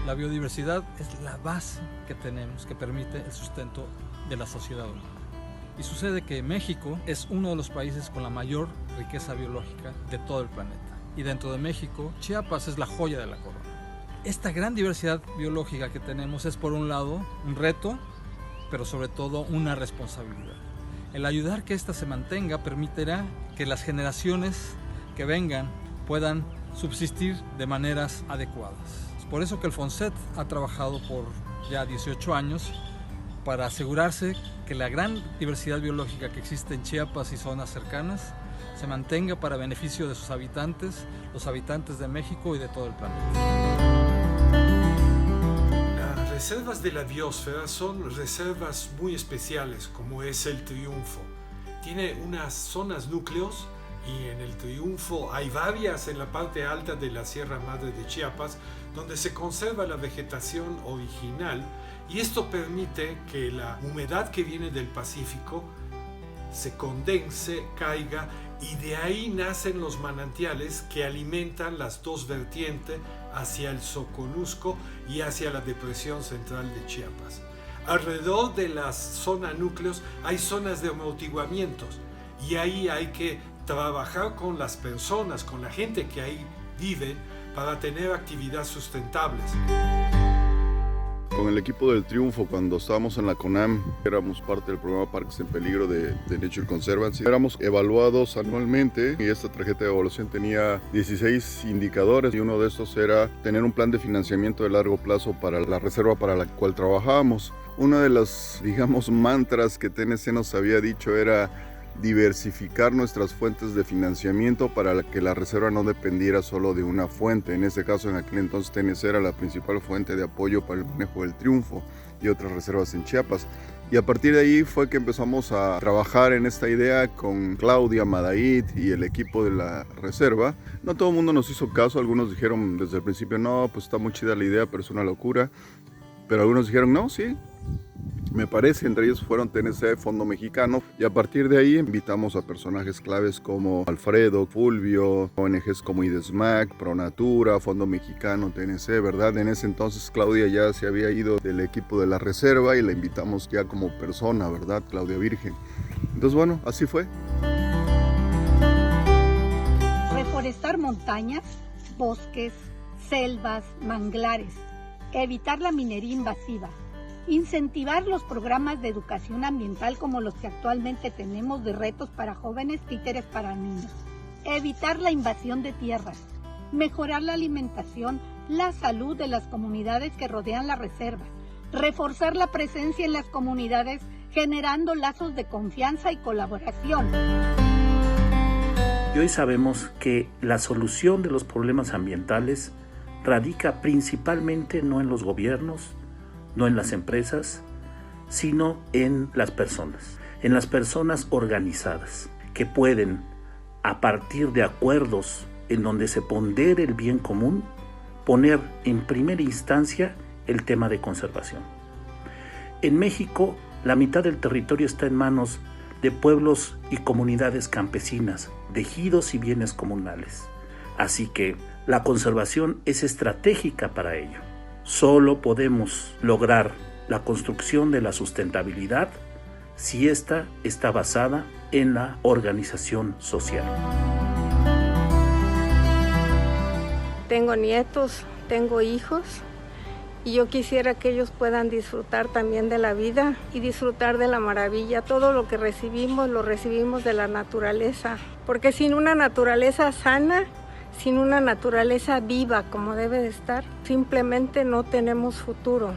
La biodiversidad es la base que tenemos que permite el sustento de la sociedad humana. Y sucede que México es uno de los países con la mayor riqueza biológica de todo el planeta. Y dentro de México, Chiapas es la joya de la corona. Esta gran diversidad biológica que tenemos es, por un lado, un reto, pero sobre todo una responsabilidad. El ayudar que ésta se mantenga permitirá que las generaciones que vengan puedan subsistir de maneras adecuadas. Es por eso que el FONSET ha trabajado por ya 18 años para asegurarse que la gran diversidad biológica que existe en Chiapas y zonas cercanas se mantenga para beneficio de sus habitantes, los habitantes de México y de todo el planeta. Las reservas de la biosfera son reservas muy especiales, como es el Triunfo. Tiene unas zonas núcleos y en el Triunfo hay varias en la parte alta de la Sierra Madre de Chiapas, donde se conserva la vegetación original, y esto permite que la humedad que viene del Pacífico se condense, caiga, y de ahí nacen los manantiales que alimentan las dos vertientes hacia el Soconusco y hacia la depresión central de Chiapas. Alrededor de las zonas núcleos hay zonas de amortiguamientos, y ahí hay que trabajar con las personas, con la gente que ahí vive, para tener actividades sustentables. Con el equipo del Triunfo, cuando estábamos en la CONAM, éramos parte del programa Parques en Peligro de Nature Conservancy. Éramos evaluados anualmente y esta tarjeta de evaluación tenía 16 indicadores, y uno de estos era tener un plan de financiamiento de largo plazo para la reserva para la cual trabajábamos. Una de las, mantras que TNC nos había dicho era diversificar nuestras fuentes de financiamiento para que la reserva no dependiera solo de una fuente. En este caso, en aquel entonces, TNC era la principal fuente de apoyo para el manejo del Triunfo y otras reservas en Chiapas. Y a partir de ahí fue que empezamos a trabajar en esta idea con Claudia, Madaid y el equipo de la reserva. No todo el mundo nos hizo caso, algunos dijeron desde el principio, no, pues está muy chida la idea, pero es una locura. Pero algunos dijeron, no, sí, me parece. Entre ellos fueron TNC, Fondo Mexicano, y a partir de ahí invitamos a personajes claves como Alfredo, Fulvio, ONGs como IDESMAC, Pronatura, Fondo Mexicano, TNC, ¿verdad? En ese entonces Claudia ya se había ido del equipo de la reserva y la invitamos ya como persona, ¿verdad? Claudia Virgen. Entonces, bueno, así fue. Reforestar montañas, bosques, selvas, manglares, evitar la minería invasiva, incentivar los programas de educación ambiental como los que actualmente tenemos de retos para jóvenes, títeres para niños, evitar la invasión de tierras, mejorar la alimentación, la salud de las comunidades que rodean las reservas, reforzar la presencia en las comunidades generando lazos de confianza y colaboración. Y hoy sabemos que la solución de los problemas ambientales radica principalmente no en los gobiernos, no en las empresas, sino en las personas organizadas, que pueden, a partir de acuerdos en donde se pondere el bien común, poner en primera instancia el tema de conservación. En México, la mitad del territorio está en manos de pueblos y comunidades campesinas, de ejidos y bienes comunales. Así que la conservación es estratégica para ello. Solo podemos lograr la construcción de la sustentabilidad si ésta está basada en la organización social. Tengo nietos, tengo hijos, y yo quisiera que ellos puedan disfrutar también de la vida y disfrutar de la maravilla. Todo lo que recibimos, lo recibimos de la naturaleza, porque sin una naturaleza sana, sin una naturaleza viva como debe de estar, simplemente no tenemos futuro.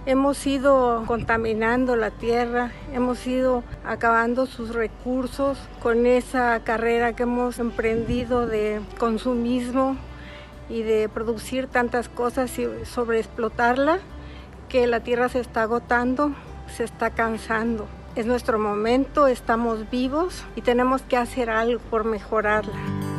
Hemos ido contaminando la tierra, hemos ido acabando sus recursos con esa carrera que hemos emprendido de consumismo y de producir tantas cosas y sobreexplotarla, que la tierra se está agotando, se está cansando. Es nuestro momento, estamos vivos y tenemos que hacer algo por mejorarla.